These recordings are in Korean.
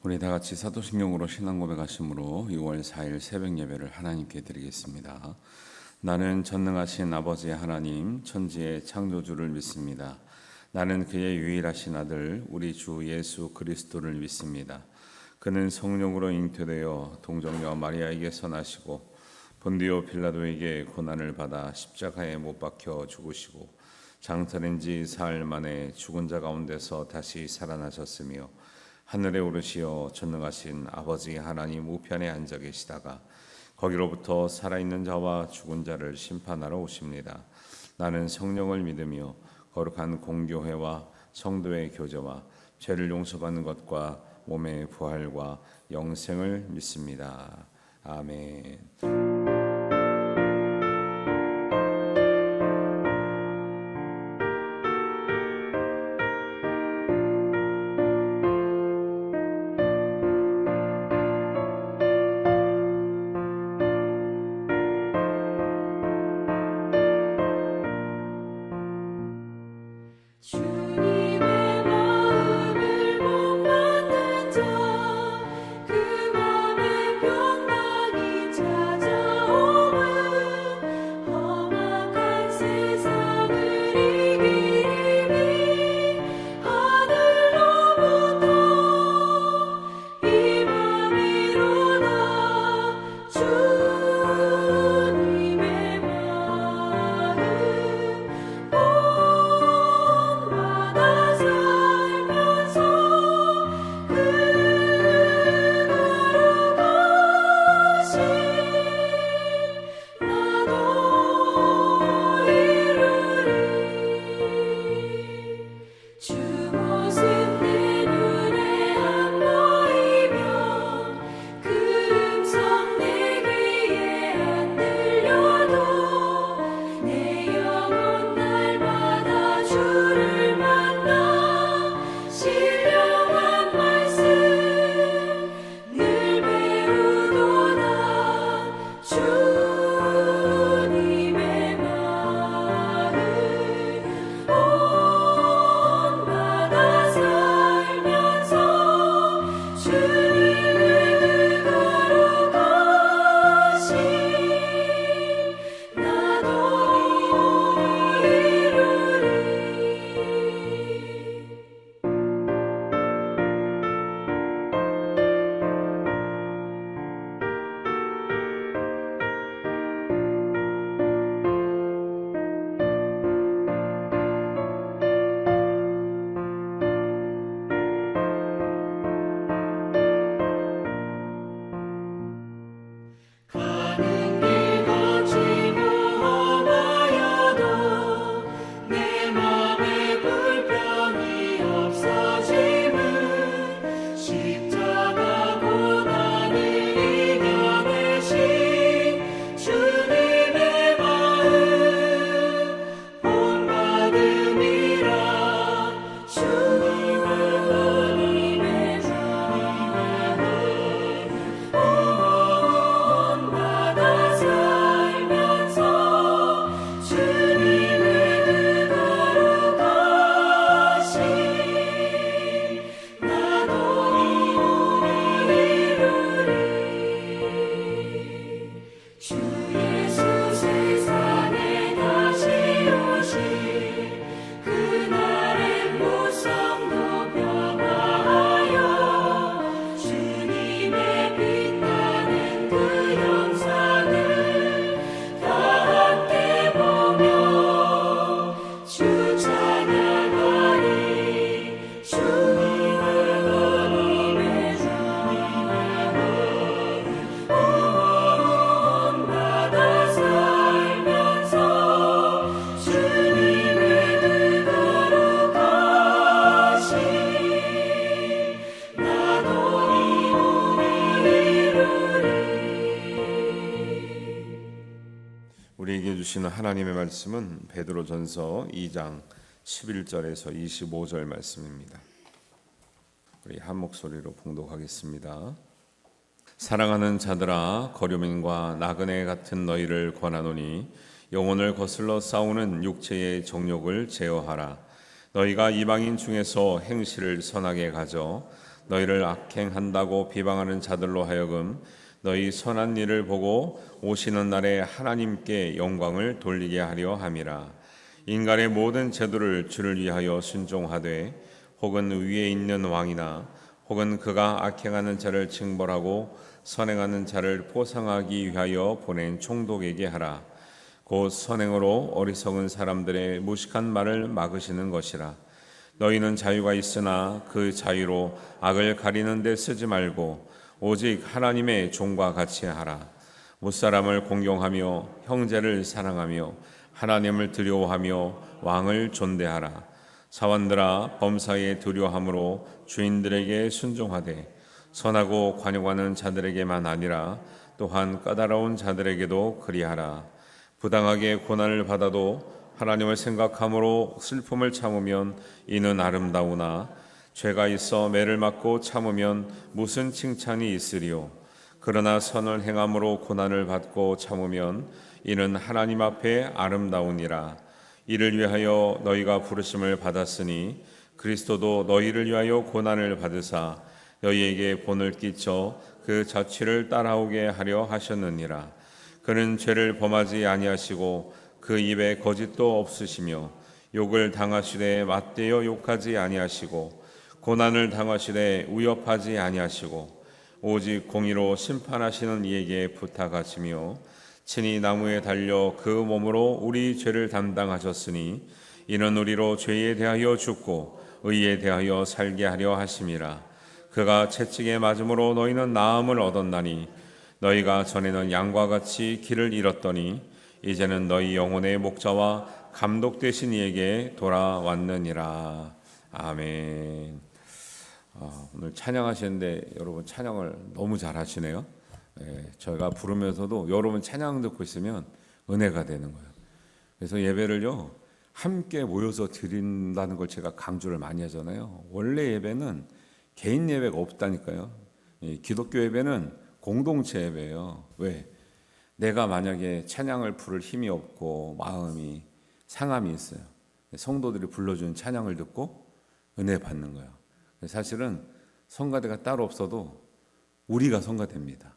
우리 다 같이 사도신경으로 신앙 고백하심으로 6월 4일 새벽 예배를 하나님께 드리겠습니다. 나는 전능하신 아버지 하나님 천지의 창조주를 믿습니다. 나는 그의 유일하신 아들 우리 주 예수 그리스도를 믿습니다. 그는 성령으로 잉태되어 동정녀 마리아에게서 나시고 본디오 빌라도에게 고난을 받아 십자가에 못 박혀 죽으시고 장사된 지 사흘 만에 죽은 자 가운데서 다시 살아나셨으며 하늘에 오르시어 전능하신 아버지 하나님 우편에 앉아 계시다가 거기로부터 살아있는 자와 죽은 자를 심판하러 오십니다. 나는 성령을 믿으며 거룩한 공교회와 성도의 교제와 죄를 용서받는 것과 몸의 부활과 영생을 믿습니다. 아멘. 우리에게 주시는 하나님의 말씀은 베드로전서 2장 11절에서 25절 말씀입니다. 우리 한 목소리로 봉독하겠습니다. 사랑하는 자들아, 거류민과 나그네 같은 너희를 권하노니 영혼을 거슬러 싸우는 육체의 정욕을 제어하라. 너희가 이방인 중에서 행실을 선하게 가져 너희를 악행한다고 비방하는 자들로 하여금 너희 선한 일을 보고 오시는 날에 하나님께 영광을 돌리게 하려 함이라. 인간의 모든 제도를 주를 위하여 순종하되 혹은 위에 있는 왕이나 혹은 그가 악행하는 자를 징벌하고 선행하는 자를 포상하기 위하여 보낸 총독에게 하라. 곧 선행으로 어리석은 사람들의 무식한 말을 막으시는 것이라. 너희는 자유가 있으나 그 자유로 악을 가리는 데 쓰지 말고 오직 하나님의 종과 같이 하라. 무사람을 공경하며 형제를 사랑하며 하나님을 두려워하며 왕을 존대하라. 사원들아 범사에 두려워함으로 주인들에게 순종하되 선하고 관용하는 자들에게만 아니라 또한 까다로운 자들에게도 그리하라. 부당하게 고난을 받아도 하나님을 생각함으로 슬픔을 참으면 이는 아름다우나 죄가 있어 매를 맞고 참으면 무슨 칭찬이 있으리요. 그러나 선을 행함으로 고난을 받고 참으면 이는 하나님 앞에 아름다우니라. 이를 위하여 너희가 부르심을 받았으니 그리스도도 너희를 위하여 고난을 받으사 너희에게 본을 끼쳐 그 자취를 따라오게 하려 하셨느니라. 그는 죄를 범하지 아니하시고 그 입에 거짓도 없으시며 욕을 당하시되 맞대어 욕하지 아니하시고 고난을 당하시되 위협하지 아니하시고 오직 공의로 심판하시는 이에게 부탁하시며 친히 나무에 달려 그 몸으로 우리 죄를 담당하셨으니 이는 우리로 죄에 대하여 죽고 의에 대하여 살게 하려 하심이라. 그가 채찍에 맞음으로 너희는 나음을 얻었나니 너희가 전에는 양과 같이 길을 잃었더니 이제는 너희 영혼의 목자와 감독 되신 이에게 돌아왔느니라. 아멘. 오늘 찬양하시는데 여러분 찬양을 너무 잘하시네요. 저희가 부르면서도 여러분 찬양 듣고 있으면 은혜가 되는 거예요. 그래서 예배를요 함께 모여서 드린다는 걸 제가 강조를 많이 하잖아요. 원래 예배는 개인 예배가 없다니까요. 기독교 예배는 공동체 예배예요. 왜? 내가 만약에 찬양을 부를 힘이 없고 마음이 상함이 있어요. 성도들이 불러주는 찬양을 듣고 은혜 받는 거예요. 사실은 성가대가 따로 없어도 우리가 성가됩니다.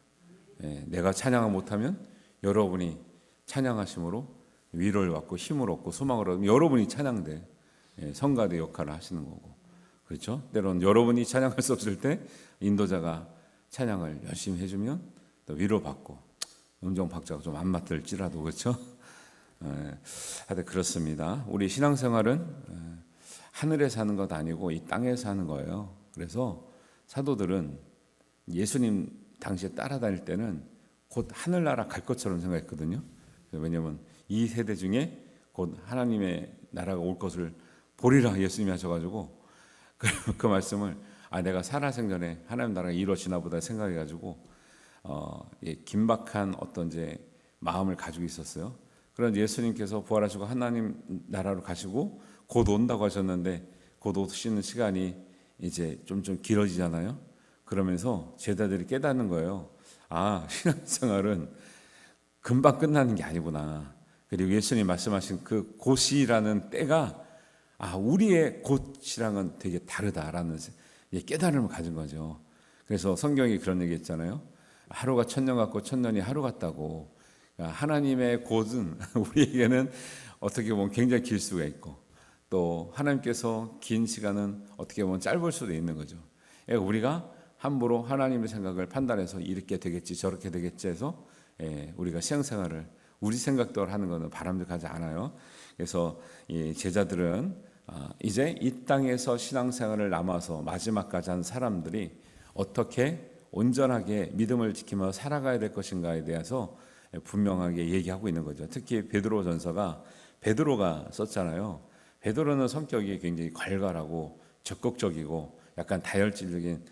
내가 찬양을 못하면 여러분이 찬양하심으로 위로를 받고 힘을 얻고 소망을 얻으면 여러분이 찬양대 성가대 역할을 하시는 거고, 그렇죠? 때로는 여러분이 찬양할 수 없을 때 인도자가 찬양을 열심히 해주면 또 위로받고 음정 박자가 좀 안 맞을지라도 그렇죠? 하여튼 그렇습니다. 우리 신앙생활은 하늘에 사는 것 아니고 이 땅에 사는 거예요. 그래서 사도들은 예수님 당시에 따라다닐 때는 곧 하늘나라 갈 것처럼 생각했거든요. 왜냐하면 이 세대 중에 곧 하나님의 나라가 올 것을 보리라 예수님이 하셔가지고 그 말씀을 내가 살아생전에 하나님 나라가 이루어지나 보다 생각해가지고 긴박한 어떤 이제 마음을 가지고 있었어요. 그런 예수님께서 부활하시고 하나님 나라로 가시고 곧 온다고 하셨는데 곧 오시는 시간이 이제 좀 길어지잖아요. 그러면서 제자들이 깨닫는 거예요. 신앙생활은 금방 끝나는 게 아니구나. 그리고 예수님 말씀하신 그 곧이라는 때가 우리의 곧이랑은 되게 다르다라는 깨달음을 가진 거죠. 그래서 성경이 그런 얘기 했잖아요. 하루가 천년 같고 천년이 하루 같다고. 그러니까 하나님의 곧은 우리에게는 어떻게 보면 굉장히 길 수가 있고 또 하나님께서 긴 시간은 어떻게 보면 짧을 수도 있는 거죠. 그러니까 우리가 함부로 하나님의 생각을 판단해서 이렇게 되겠지 저렇게 되겠지 해서 우리가 신앙생활을 우리 생각대로 하는 것은 바람직하지 않아요. 그래서 이 제자들은 이제 이 땅에서 신앙생활을 남아서 마지막까지 한 사람들이 어떻게 온전하게 믿음을 지키며 살아가야 될 것인가에 대해서 분명하게 얘기하고 있는 거죠. 특히 베드로전서가 베드로가 썼잖아요. 베드로는 성격이 굉장히 괄괄하고 적극적이고 약간 다혈질적인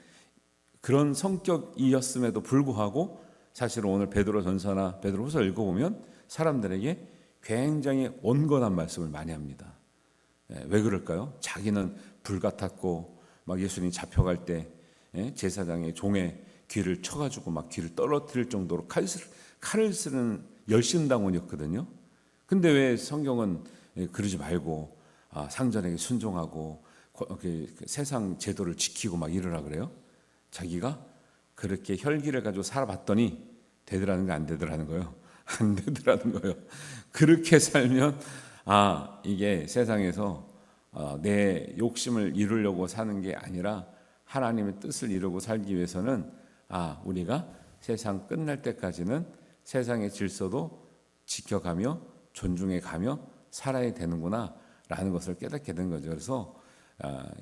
그런 성격이었음에도 불구하고 사실은 오늘 베드로전서나 베드로후서 읽어보면 사람들에게 굉장히 온건한 말씀을 많이 합니다. 왜 그럴까요? 자기는 불같았고 막 예수님이 잡혀갈 때 제사장의 종의 귀를 쳐가지고 막 귀를 떨어뜨릴 정도로 칼을 쓰는 열심당원이었거든요. 근데 왜 성경은 그러지 말고 상전에게 순종하고 세상 제도를 지키고 막 이러라 그래요? 자기가 그렇게 혈기를 가지고 살아봤더니 되더라는 거 안 되더라는 거예요. 안 되더라는 거예요. 그렇게 살면 이게 세상에서 내 욕심을 이루려고 사는 게 아니라 하나님의 뜻을 이루고 살기 위해서는 우리가 세상 끝날 때까지는 세상의 질서도 지켜가며 존중해가며 살아야 되는구나 라는 것을 깨닫게 된 거죠. 그래서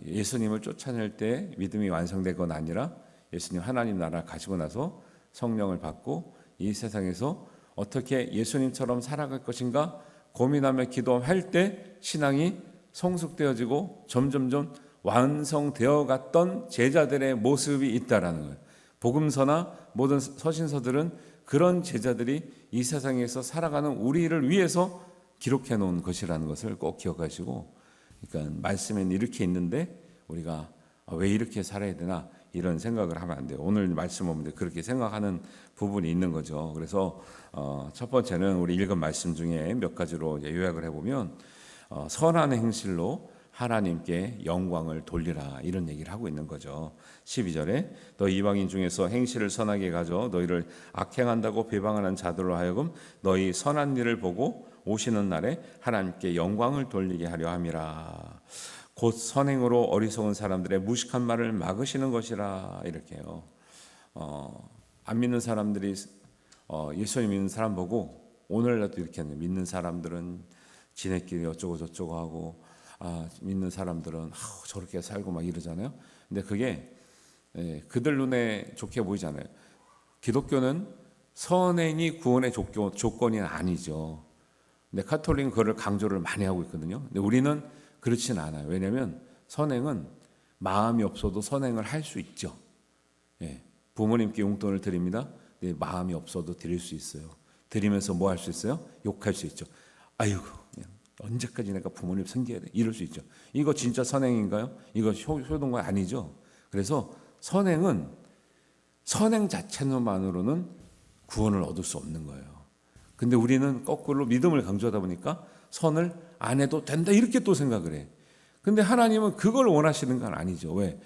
예수님을 쫓아낼 때 믿음이 완성된 건 아니라 예수님 하나님 나라 가시고 나서 성령을 받고 이 세상에서 어떻게 예수님처럼 살아갈 것인가 고민하며 기도할 때 신앙이 성숙되어지고 점점점 완성되어 갔던 제자들의 모습이 있다라는 거예요. 복음서나 모든 서신서들은 그런 제자들이 이 세상에서 살아가는 우리를 위해서 기록해 놓은 것이라는 것을 꼭 기억하시고, 그러니까 말씀엔 이렇게 있는데 우리가 왜 이렇게 살아야 되나 이런 생각을 하면 안 돼요. 오늘 말씀 보면 그렇게 생각하는 부분이 있는 거죠. 그래서 첫 번째는 우리 읽은 말씀 중에 몇 가지로 요약을 해보면 선한 행실로 하나님께 영광을 돌리라 이런 얘기를 하고 있는 거죠. 12절에 너 이방인 중에서 행실을 선하게 가져 너희를 악행한다고 비방하는 자들로 하여금 너희 선한 일을 보고 오시는 날에 하나님께 영광을 돌리게 하려 함이라. 곧 선행으로 어리석은 사람들의 무식한 말을 막으시는 것이라 이렇게요. 안 믿는 사람들이 예수님 믿는 사람 보고 오늘날도 이렇게 하는, 믿는 사람들은 지네끼리 어쩌고 저쩌고 하고 믿는 사람들은 저렇게 살고 막 이러잖아요. 근데 그게 그들 눈에 좋게 보이잖아요. 기독교는 선행이 구원의 조건이 아니죠. 근데 카톨릭은 그걸 강조를 많이 하고 있거든요. 근데 우리는 그렇진 않아요. 왜냐하면 선행은 마음이 없어도 선행을 할 수 있죠. 부모님께 용돈을 드립니다. 근데 마음이 없어도 드릴 수 있어요. 드리면서 뭐 할 수 있어요? 욕할 수 있죠. 아이고 언제까지 내가 부모님 섬겨야 돼? 이럴 수 있죠. 이거 진짜 선행인가요? 이거 효도가 아니죠. 그래서 선행은 선행 자체만으로는 구원을 얻을 수 없는 거예요. 근데 우리는 거꾸로 믿음을 강조하다 보니까 선을 안 해도 된다 이렇게 또 생각을 해. 근데 하나님은 그걸 원하시는 건 아니죠. 왜?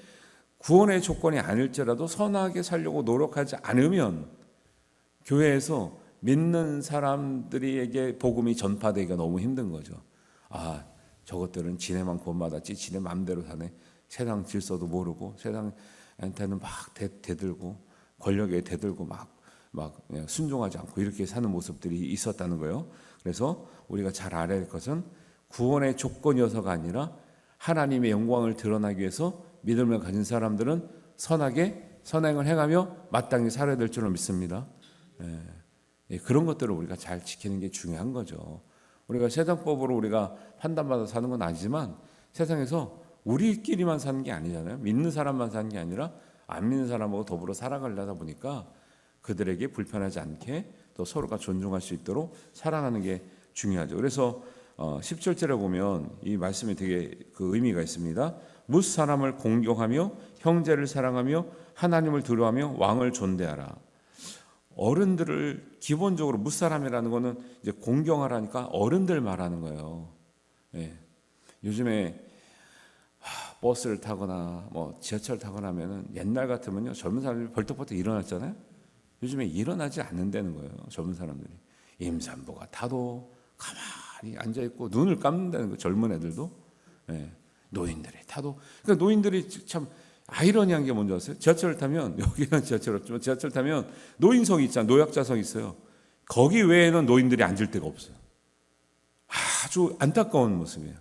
구원의 조건이 아닐지라도 선하게 살려고 노력하지 않으면 교회에서 믿는 사람들에게 복음이 전파되기가 너무 힘든 거죠. 저것들은 지네만 구원받았지 지네 마음대로 사네. 세상 질서도 모르고 세상한테는 막 대들고 권력에 대들고 막 순종하지 않고 이렇게 사는 모습들이 있었다는 거예요. 그래서 우리가 잘 알아야 할 것은 구원의 조건이어서가 아니라 하나님의 영광을 드러나기 위해서 믿음을 가진 사람들은 선하게 선행을 행하며 마땅히 살아야 될 줄로 믿습니다. 그런 것들을 우리가 잘 지키는 게 중요한 거죠. 우리가 세상법으로 우리가 판단받아 사는 건 아니지만 세상에서 우리끼리만 사는 게 아니잖아요. 믿는 사람만 사는 게 아니라 안 믿는 사람하고 더불어 살아가려다 보니까 그들에게 불편하지 않게 또 서로가 존중할 수 있도록 사랑하는 게 중요하죠. 그래서 10절째를 보면 이 말씀이 되게 그 의미가 있습니다. 뭇 사람을 공경하며 형제를 사랑하며 하나님을 두려워하며 왕을 존대하라. 어른들을 기본적으로 뭇 사람이라는 거는 이제 공경하라니까 어른들 말하는 거예요. 요즘에 버스를 타거나 뭐 지하철 타거나 하면은 옛날 같으면요 젊은 사람들이 벌떡벌떡 일어났잖아요. 요즘에 일어나지 않는다는 거예요. 젊은 사람들이 임산부가 타도 가만히 앉아 있고 눈을 감는다는 거. 젊은 애들도 노인들이 타도 그러니까 노인들이 참 아이러니한 게 뭔지 아세요? 지하철을 타면 여기는 지하철 없지만 지하철 타면 노인석이 있잖아요. 노약자석이 있어요. 거기 외에는 노인들이 앉을 데가 없어요. 아주 안타까운 모습이에요.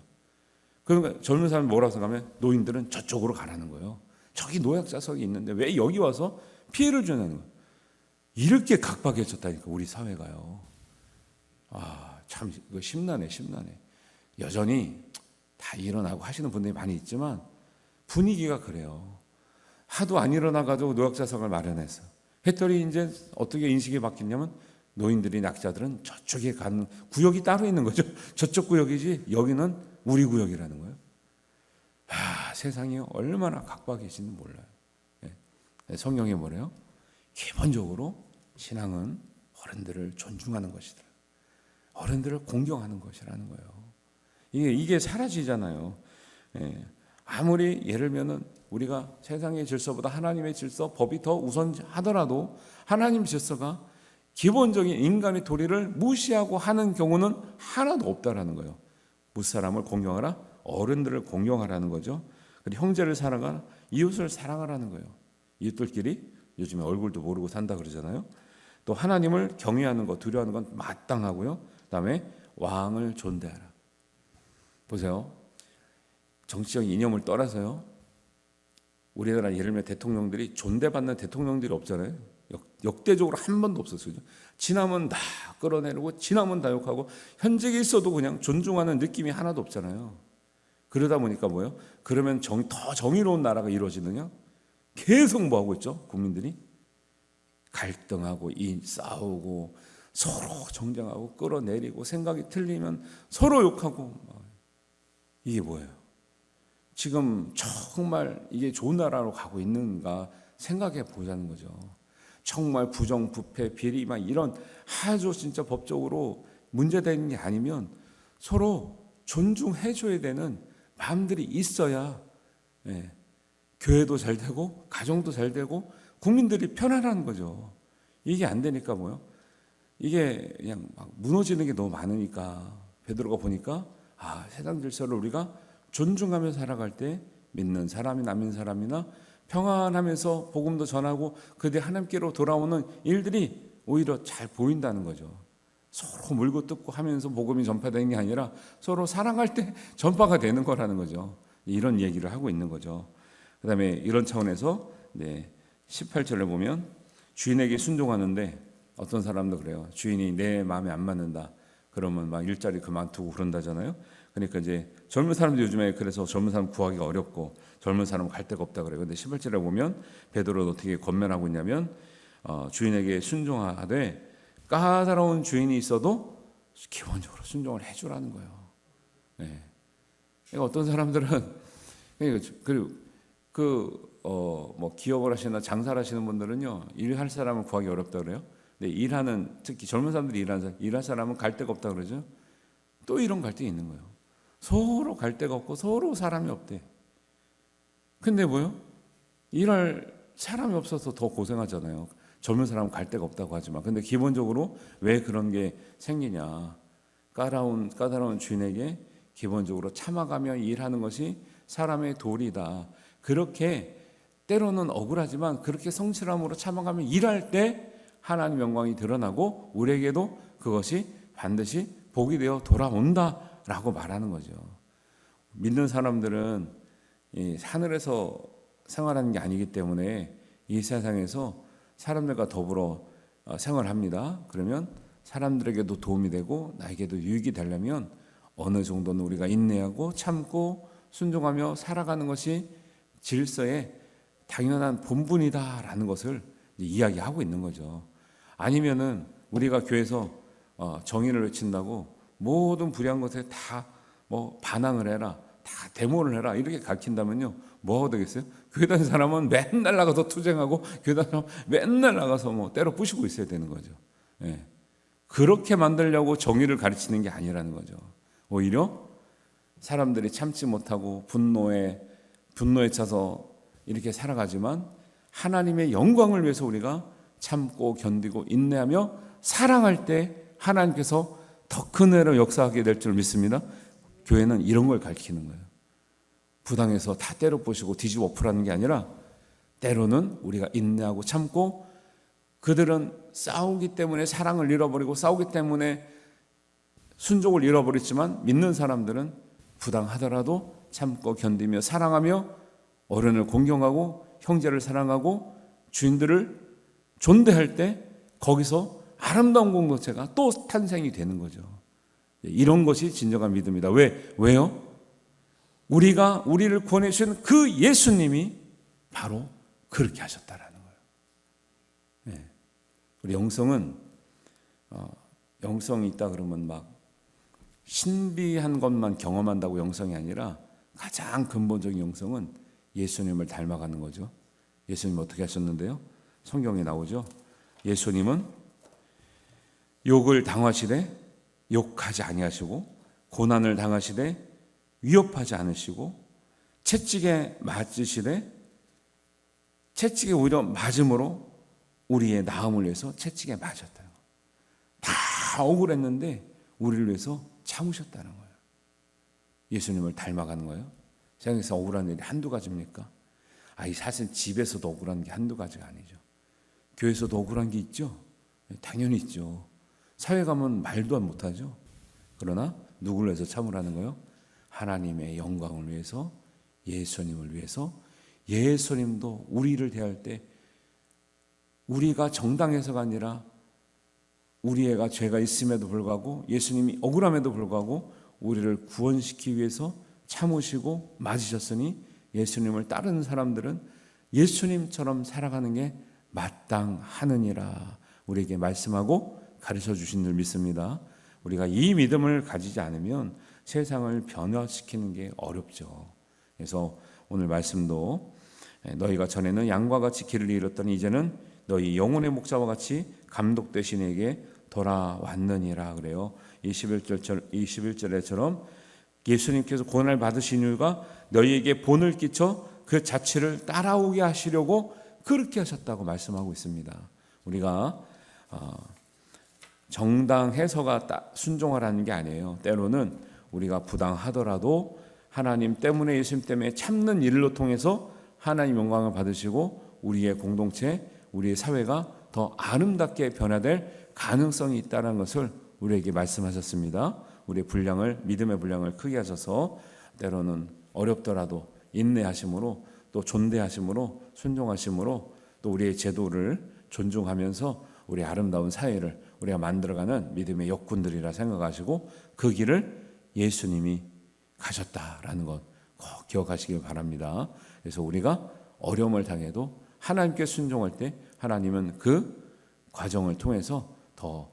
그러니까 젊은 사람이 뭐라고 생각하면 노인들은 저쪽으로 가라는 거예요. 저기 노약자석이 있는데 왜 여기 와서 피해를 주냐는 거예요. 이렇게 각박해졌다니까 우리 사회가요. 참 이거 심란해. 여전히 다 일어나고 하시는 분들이 많이 있지만 분위기가 그래요. 하도 안 일어나가지고 노약자석을 마련해서 했더니 이제 어떻게 인식이 바뀌냐면 노인들이 낙자들은 저쪽에 가는 구역이 따로 있는 거죠. 저쪽 구역이지 여기는 우리 구역이라는 거예요. 세상이 얼마나 각박해진지 몰라요. 성경에 뭐래요? 기본적으로 신앙은 어른들을 존중하는 것이다. 어른들을 공경하는 것이라는 거예요. 이게 사라지잖아요. 아무리 예를 들면은 우리가 세상의 질서보다 하나님의 질서, 법이 더 우선하더라도 하나님 질서가 기본적인 인간의 도리를 무시하고 하는 경우는 하나도 없다라는 거예요. 무사람을 공경하라, 어른들을 공경하라는 거죠. 그리고 형제를 사랑하라, 이웃을 사랑하라는 거예요. 이웃들끼리 요즘에 얼굴도 모르고 산다 그러잖아요. 또 하나님을 경외하는 것, 두려워하는 건 마땅하고요. 그다음에 왕을 존대하라. 보세요. 정치적 이념을 떠나서요. 우리나라 예를 들면 대통령들이 존대받는 대통령들이 없잖아요. 역대적으로 한 번도 없었어요. 지나면 다 끌어내리고 지나면 다 욕하고 현직에 있어도 그냥 존중하는 느낌이 하나도 없잖아요. 그러다 보니까 뭐예요? 그러면 더 정의로운 나라가 이루어지느냐? 계속 뭐 하고 있죠? 국민들이 갈등하고 싸우고 서로 정쟁하고 끌어내리고 생각이 틀리면 서로 욕하고 이게 뭐예요? 지금 정말 이게 좋은 나라로 가고 있는가 생각해 보자는 거죠. 정말 부정부패 비리 막 이런 아주 진짜 법적으로 문제되는 게 아니면 서로 존중해 줘야 되는 마음들이 있어야 교회도 잘 되고 가정도 잘 되고 국민들이 편안한 거죠. 이게 안 되니까 뭐요? 이게 그냥 막 무너지는 게 너무 많으니까 베드로가 보니까 세상 질서를 우리가 존중하며 살아갈 때 믿는 사람이나 안 믿는 사람이나 평안하면서 복음도 전하고 그들 하나님께로 돌아오는 일들이 오히려 잘 보인다는 거죠. 서로 물고 뜯고 하면서 복음이 전파되는 게 아니라 서로 사랑할 때 전파가 되는 거라는 거죠. 이런 얘기를 하고 있는 거죠. 그 다음에 이런 차원에서 18절에 보면 주인에게 순종하는데 어떤 사람도 그래요. 주인이 내 마음에 안 맞는다. 그러면 막 일자리 그만두고 그런다잖아요. 그러니까 이제 젊은 사람들 요즘에 그래서 젊은 사람 구하기가 어렵고 젊은 사람은 갈 데가 없다 그래요. 근데 18절에 보면 베드로는 어떻게 권면하고 있냐면 주인에게 순종하되 까다로운 주인이 있어도 기본적으로 순종을 해주라는 거예요. 그러니까 어떤 사람들은 그리고 뭐 기업을 하시나 장사를 하시는 분들은요 일할 사람을 구하기 어렵다 그래요. 근데 일하는 특히 젊은 사람들이 일할 사람은 갈 데가 없다 그러죠. 또 이런 갈등이 있는 거예요. 서로 갈 데가 없고 서로 사람이 없대. 근데 뭐요? 일할 사람이 없어서 더 고생하잖아요. 젊은 사람은 갈 데가 없다고 하지만 근데 기본적으로 왜 그런 게 생기냐? 까다로운 주인에게 기본적으로 참아가며 일하는 것이 사람의 도리다. 그렇게 때로는 억울하지만 그렇게 성실함으로 참아가며 일할 때 하나님 영광이 드러나고 우리에게도 그것이 반드시 복이 되어 돌아온다라고 말하는 거죠. 믿는 사람들은 이 하늘에서 생활하는 게 아니기 때문에 이 세상에서 사람들과 더불어 생활합니다. 그러면 사람들에게도 도움이 되고 나에게도 유익이 되려면 어느 정도는 우리가 인내하고 참고 순종하며 살아가는 것이 질서의 당연한 본분이다라는 것을 이야기하고 있는 거죠. 아니면은 우리가 교회에서 정의를 외친다고 모든 불의한 것에 다 뭐 반항을 해라, 다 데모를 해라 이렇게 가르친다면요 뭐가 되겠어요? 교회 다니는 사람은 맨날 나가서 투쟁하고 교회 다니는 사람은 맨날 나가서 뭐 때려 부시고 있어야 되는 거죠. 그렇게 만들려고 정의를 가르치는 게 아니라는 거죠. 오히려 사람들이 참지 못하고 분노에 차서 이렇게 살아가지만 하나님의 영광을 위해서 우리가 참고 견디고 인내하며 사랑할 때 하나님께서 더 큰 은혜로 역사하게 될 줄 믿습니다. 교회는 이런 걸 가르치는 거예요. 부당해서 다 때려 부시고 뒤집어 엎으라는 게 아니라 때로는 우리가 인내하고 참고 그들은 싸우기 때문에 사랑을 잃어버리고 싸우기 때문에 순종을 잃어버렸지만 믿는 사람들은 부당하더라도 참고 견디며 사랑하며 어른을 공경하고 형제를 사랑하고 주인들을 존대할 때 거기서 아름다운 공동체가 또 탄생이 되는 거죠. 이런 것이 진정한 믿음이다. 왜요? 우리를 구원해 주신 그 예수님이 바로 그렇게 하셨다라는 거예요. 우리 영성은 영성이 있다 그러면 막 신비한 것만 경험한다고 영성이 아니라 가장 근본적인 영성은 예수님을 닮아가는 거죠. 예수님 어떻게 하셨는데요? 성경에 나오죠. 예수님은 욕을 당하시되 욕하지 아니하시고 고난을 당하시되 위협하지 않으시고 채찍에 맞으시되 채찍에 오히려 맞음으로 우리의 나음을 위해서 채찍에 맞았다는 거예요. 다 억울했는데 우리를 위해서 참으셨다는 거예요. 예수님을 닮아가는 거예요. 세상에서 억울한 일이 한두 가지입니까? 이 사실 집에서도 억울한 게 한두 가지가 아니죠. 교회에서도 억울한 게 있죠. 당연히 있죠. 사회 가면 말도 못하죠. 그러나 누구를 위해서 참으라는 거예요? 하나님의 영광을 위해서, 예수님을 위해서. 예수님도 우리를 대할 때 우리가 정당해서가 아니라 우리가 죄가 있음에도 불구하고, 예수님이 억울함에도 불구하고 우리를 구원시키기 위해서 참으시고 맞으셨으니 예수님을 따르는 사람들은 예수님처럼 살아가는 게 마땅하느니라 우리에게 말씀하고 가르쳐 주신 줄 믿습니다. 우리가 이 믿음을 가지지 않으면 세상을 변화시키는 게 어렵죠. 그래서 오늘 말씀도 너희가 전에는 양과 같이 길을 잃었더니 이제는 너희 영혼의 목자와 같이 감독 되신 이에게 돌아왔느니라 그래요. 21절에처럼 예수님께서 고난을 받으신 이유가 너희에게 본을 끼쳐 그 자취를 따라오게 하시려고 그렇게 하셨다고 말씀하고 있습니다. 우리가 정당해서가 순종하라는 게 아니에요. 때로는 우리가 부당하더라도 하나님 때문에, 예수님 때문에 참는 일로 통해서 하나님 영광을 받으시고 우리의 공동체, 우리의 사회가 더 아름답게 변화될 가능성이 있다는 것을 우리에게 말씀하셨습니다. 우리의 분량을, 믿음의 분량을 크게 하셔서 때로는 어렵더라도 인내하심으로, 또 존대하심으로, 순종하심으로, 또 우리의 제도를 존중하면서 우리의 아름다운 사회를 우리가 만들어가는 믿음의 역군들이라 생각하시고 그 길을 예수님이 가셨다라는 것 꼭 기억하시길 바랍니다. 그래서 우리가 어려움을 당해도 하나님께 순종할 때 하나님은 그 과정을 통해서 더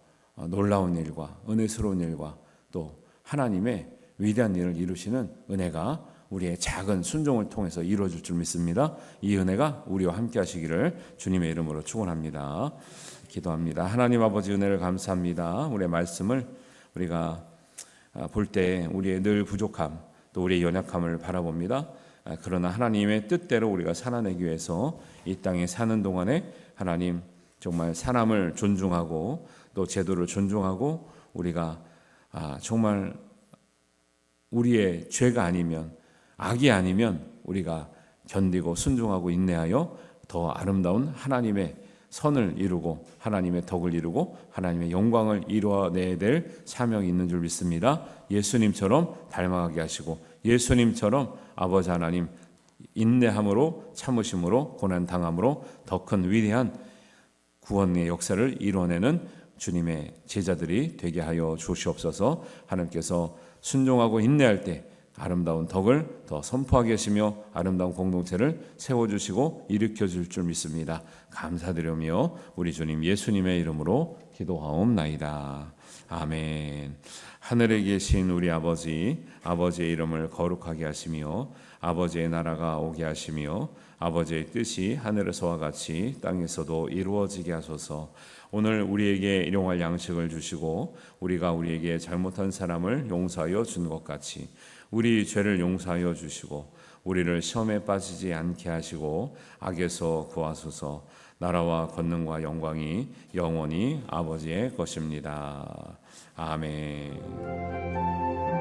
놀라운 일과 은혜스러운 일과 또 하나님의 위대한 일을 이루시는 은혜가 우리의 작은 순종을 통해서 이루어질 줄 믿습니다. 이 은혜가 우리와 함께 하시기를 주님의 이름으로 축원합니다. 기도합니다. 하나님 아버지, 은혜를 감사합니다. 우리의 말씀을 우리가 볼 때 우리의 늘 부족함, 또 우리의 연약함을 바라봅니다. 그러나 하나님의 뜻대로 우리가 살아내기 위해서 이 땅에 사는 동안에 하나님 정말 사람을 존중하고 또 제도를 존중하고 우리가 정말 우리의 죄가 아니면, 악이 아니면 우리가 견디고 순종하고 인내하여 더 아름다운 하나님의 선을 이루고 하나님의 덕을 이루고 하나님의 영광을 이루어내야 될 사명이 있는 줄 믿습니다. 예수님처럼 닮아가게 하시고 예수님처럼 아버지 하나님 인내함으로, 참으심으로, 고난당함으로 더 큰 위대한 구원의 역사를 이루어내는 주님의 제자들이 되게 하여 주시옵소서. 하나님께서 순종하고 인내할 때 아름다운 덕을 더 선포하게 하시며 아름다운 공동체를 세워주시고 일으켜줄 줄 믿습니다. 감사드리며 우리 주님 예수님의 이름으로 기도하옵나이다. 아멘. 하늘에 계신 우리 아버지, 아버지의 이름을 거룩하게 하시며 아버지의 나라가 오게 하시며 아버지의 뜻이 하늘에서와 같이 땅에서도 이루어지게 하소서. 오늘 우리에게 일용할 양식을 주시고 우리가 우리에게 잘못한 사람을 용서하여 준 것 같이 우리 죄를 용서하여 주시고 우리를 시험에 빠지지 않게 하시고 악에서 구하소서. 나라와 권능과 영광이 영원히 아버지의 것입니다. 아멘.